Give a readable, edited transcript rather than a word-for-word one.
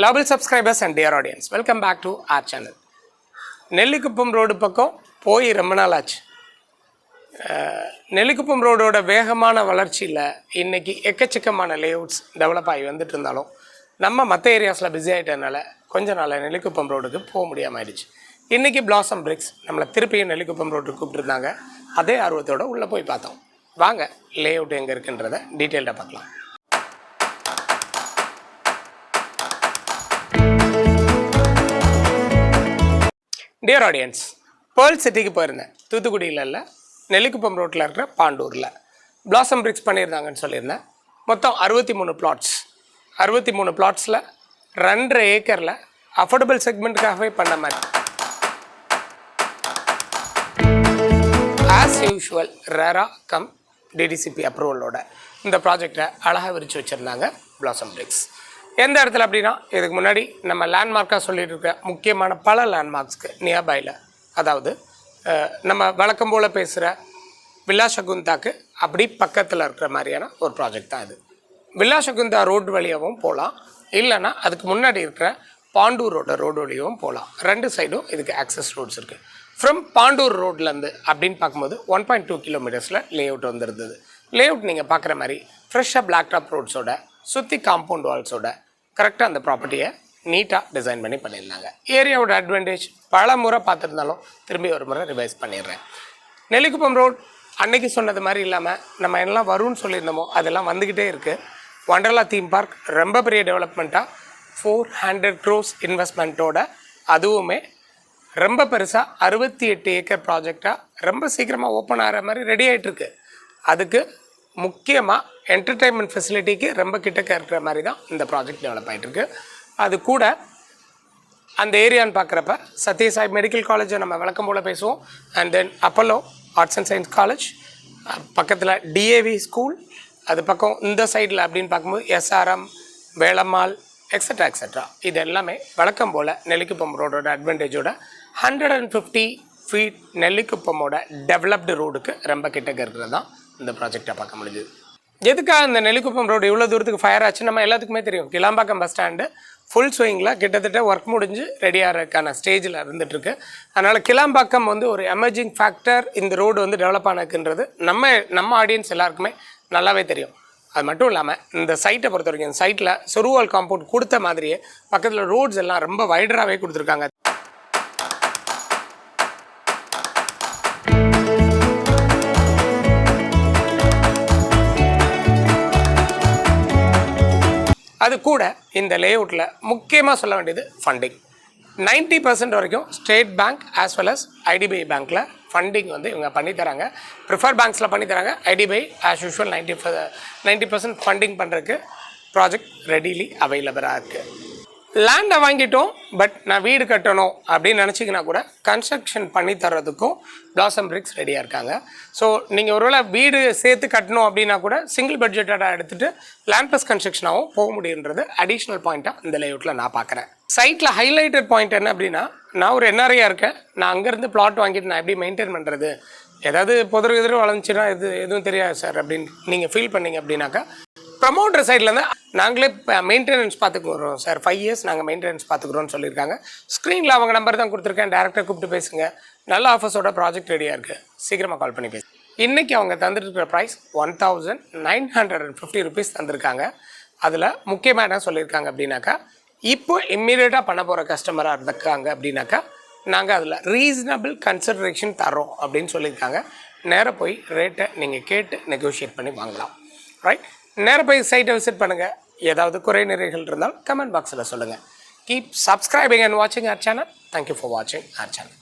Lovable subscribers and dear audience, welcome back to our channel. Nellikuppam road பக்கம் போய் ரொம்ப நாள் ஆச்சு. நெல்லிக்குப்பம் ரோடோட வேகமான வளர்ச்சியில் இன்றைக்கி எக்கச்சக்கமான லேஅவுட்ஸ் டெவலப் ஆகி வந்துட்டு இருந்தாலும் நம்ம மற்ற ஏரியாஸில் பிஸி ஆகிட்டதுனால கொஞ்ச நாள் நெல்லிக்குப்பம் ரோடுக்கு போக முடியாமல் ஆயிடுச்சு. இன்றைக்கி பிளாசம் பிரிக்ஸ் நம்மளை திருப்பியும் நெல்லிக்குப்பம் ரோட்டுக்கு கூப்பிட்டுருந்தாங்க. அதே ஆர்வத்தோடு உள்ளே போய் பார்த்தோம். வாங்க லேஅவுட் எங்கே இருக்குன்றதை டீட்டெயில்டாக பார்க்கலாம். டியர் ஆடியன்ஸ், பேர்ல் சிட்டிக்கு போயிருந்தேன். தூத்துக்குடியில் இல்லை, நெல்லிக்குப்பம் ரோட்டில் இருக்கிற பாண்டூரில் பிளாசம் பிரிக்ஸ் பண்ணியிருந்தாங்கன்னு சொல்லியிருந்தேன். மொத்தம் 63 பிளாட்ஸ். 63 பிளாட்ஸில் 2.5 ஏக்கரில் அஃபோர்டபுள் செக்மெண்ட்டுக்காகவே பண்ண மாதிரி ஆஸ் யூஷுவல் ரேரா கம் டிடிசிபி அப்ரூவலோட இந்த ப்ராஜெக்டை அழகாக விரித்து வச்சுருந்தாங்க பிளாசம் பிரிக்ஸ். எந்த இடத்துல அப்படின்னா, இதுக்கு முன்னாடி நம்ம லேண்ட்மார்க்காக சொல்லிட்டு இருக்க முக்கியமான பல லேண்ட்மார்க்ஸ்க்கு நியர்பையில், அதாவது நம்ம வழக்கம் போல் பேசுகிற வில்லா சகுந்தாக்கு அப்படி பக்கத்தில் இருக்கிற மாதிரியான ஒரு ப்ராஜெக்ட் தான் இது. வில்லா சகுந்தா ரோடு வழியாகவும் போகலாம், இல்லைன்னா அதுக்கு முன்னாடி இருக்கிற பாண்டூரோட ரோடு வழியாகவும் போகலாம். 2 சைடும் இதுக்கு ஆக்சஸ் ரோட்ஸ் இருக்குது. ஃப்ரம் பாண்டூர் ரோட்லேருந்து அப்படின்னு பார்க்கும்போது 1.2 கிலோமீட்டர்ஸில் லேஅவுட் வந்துருந்தது. லேஅவுட் நீங்கள் பார்க்குற மாதிரி ஃப்ரெஷ்ஷாக பிளாக் டாப் ரோட்ஸோட சுற்றி காம்பவுண்ட் வால்ஸோட கரெக்டாக அந்த ப்ராப்பர்ட்டியை நீட்டாக டிசைன் பண்ணி பண்ணியிருந்தாங்க. ஏரியாவோட அட்வான்டேஜ் பல முறை பார்த்துருந்தாலும் திரும்பி ஒரு முறை ரிவைஸ் பண்ணிடுறேன். நெல்லிக்குப்பம் ரோட் அன்னைக்கு சொன்னது மாதிரி இல்லாமல் நம்ம எல்லாம் வரும்னு சொல்லியிருந்தோமோ அதெல்லாம் வந்துக்கிட்டே இருக்குது. வண்டர்லா தீம் பார்க் ரொம்ப பெரிய டெவலப்மெண்ட்டாக 400 crores இன்வெஸ்ட்மெண்ட்டோட, அதுவுமே ரொம்ப பெருசாக 68 ஏக்கர் ப்ராஜெக்டாக ரொம்ப சீக்கிரமாக ஓப்பன் ஆகிற மாதிரி ரெடி ஆகிட்டுருக்கு. அதுக்கு முக்கியமாக என்டர்டெயின்மெண்ட் ஃபெசிலிட்டிக்கு ரொம்ப கிட்டக்க இருக்கிற மாதிரி தான் இந்த ப்ராஜெக்ட் டெவலப் ஆகிட்டுருக்கு. அது கூட அந்த ஏரியான்னு பார்க்குறப்ப சத்யசாய் மெடிக்கல் காலேஜை நம்ம வழக்கம் போல் பேசுவோம். And then Apollo arts and science college, பக்கத்தில் டிஏவி ஸ்கூல், அது பக்கம் இந்த சைடில் அப்படின்னு பார்க்கும்போது எஸ்ஆர்எம், வேளம்மாள், எக்ஸட்ரா எக்ஸட்ரா. இது எல்லாமே வழக்கம் போல் நெல்லிக்குப்பம் ரோடோட அட்வான்டேஜோட 150 feet நெல்லிக்குப்பமோட டெவலப்டு ரோடுக்கு ரொம்ப கிட்டக்க இருக்கிறது தான் இந்த ப்ராஜெக்டை பார்க்க முடியுது. எதுக்காக இந்த நெல்லிக்குப்பம் ரோடு இவ்வளோ தூரத்துக்கு ஃபயர் ஆச்சு நம்ம எல்லாத்துக்குமே தெரியும். கிளாம்பாக்கம் பஸ் ஸ்டாண்டு ஃபுல் ஸ்விங்கில் கிட்டத்தட்ட ஒர்க் முடிஞ்சு ரெடியாகிறதுக்கான ஸ்டேஜில் இருந்துகிட்ருக்கு. அதனால் கிளாம்பாக்கம் ஒரு எமர்ஜிங் ஃபேக்டர் இந்த ரோடு டெவலப் ஆனதுன்றது நம்ம ஆடியன்ஸ் எல்லாருக்குமே நல்லாவே தெரியும். அது மட்டும் இல்லாமல் இந்த சைட்டை பொறுத்த வரைக்கும் இந்த சைட்டில் சொருவால் காம்பவுண்ட் கொடுத்த மாதிரியே பக்கத்தில் ரோட்ஸ் எல்லாம் ரொம்ப வைடராகவே கொடுத்துருக்காங்க. அது கூட இந்த லேஅவுட்டில் முக்கியமாக சொல்ல வேண்டியது ஃபண்டிங். 90% வரைக்கும் state bank as well as IDBI பேங்க்கில் ஃபண்டிங் இவங்க பண்ணித்தராங்க. ப்ரிஃபர்ட் பேங்க்ஸில் பண்ணித்தராங்க. ஐடிபிஐ ஆஸ் யூஷுவல் 90% ஃபண்டிங் பண்ணுறதுக்கு ப்ராஜெக்ட் ரெடிலி அவைலபிளாக இருக்குது. லேண்டை வாங்கிட்டோம், பட் நான் வீடு கட்டணும் அப்படின்னு நினச்சிங்கன்னா கூட கன்ஸ்ட்ரக்ஷன் பண்ணி தர்றதுக்கும் பிளாசம் பிரிக்ஸ் ரெடியாக இருக்காங்க. ஸோ நீங்கள் ஒருவேளை வீடு சேர்த்து கட்டணும் அப்படின்னா கூட சிங்கிள் பட்ஜெட்டாக எடுத்துகிட்டு லேண்ட் ப்ளஸ் கன்ஸ்ட்ரக்ஷனாகவும் போக முடியுன்றது அடிஷ்னல் பாயிண்ட்டாக இந்த லேஅவுட்டில் நான் பார்க்குறேன். சைட்டில் ஹைலைட்டட் பாயிண்ட் என்ன அப்படின்னா, நான் ஒரு என்ஆர்ஐயாக இருக்கேன். நான் அங்கேருந்து பிளாட் வாங்கிட்டு நான் எப்படி மெயின்டைன் பண்ணுறது, ஏதாவது எதிர் வளர்ந்துச்சுன்னா எதுவும் தெரியாது சார் அப்படின்னு நீங்கள் ஃபீல் பண்ணிங்க அப்படின்னாக்கா, ப்ரமோட்டர் சைட்லேருந்து நாங்களே மெயின்டெனன்ஸ் பார்த்துக்குறோம் சார், 5 years நாங்கள் மெயின்டெனன்ஸ் பார்த்துக்குறோன்னு சொல்லியிருக்காங்க. ஸ்க்ரீனில் அவங்க நம்பர் தான் கொடுத்துருக்கேன். டேரக்டாக கூப்பிட்டு பேசுங்க. நல்ல ஆஃபர்ஸோட ப்ராஜெக்ட் ரெடியாக இருக்குது. சீக்கிரமாக கால் பண்ணி பேசு. இன்றைக்கி அவங்க தந்துட்டு இருக்கிற ப்ரைஸ் 1950 rupees தந்திருக்காங்க. அதில் முக்கியமாக என்ன சொல்லியிருக்காங்க அப்படின்னாக்கா, இப்போ இம்மீடியட்டாக பண்ண போகிற கஸ்டமராக இருக்காங்க அப்படின்னாக்கா நாங்கள் அதில் ரீசனபிள் கன்சிடரேஷன் தரோம் அப்படின்னு சொல்லியிருக்காங்க. நேராக போய் ரேட்டை நீங்கள் கேட்டு நெகோஷியேட் பண்ணி வாங்கலாம். ரைட், நேராக போய் சைட்டை விசிட் பண்ணுங்கள். ஏதாவது குறை நிறைகள் இருந்தால் கமெண்ட் பாக்ஸில் சொல்லுங்கள். கீப் சப்ஸ்கிரைபிங் அண்ட் வாட்சிங் அவர் சேனல். தேங்க்யூ ஃபார் வாட்சிங் அவர் சேனல்.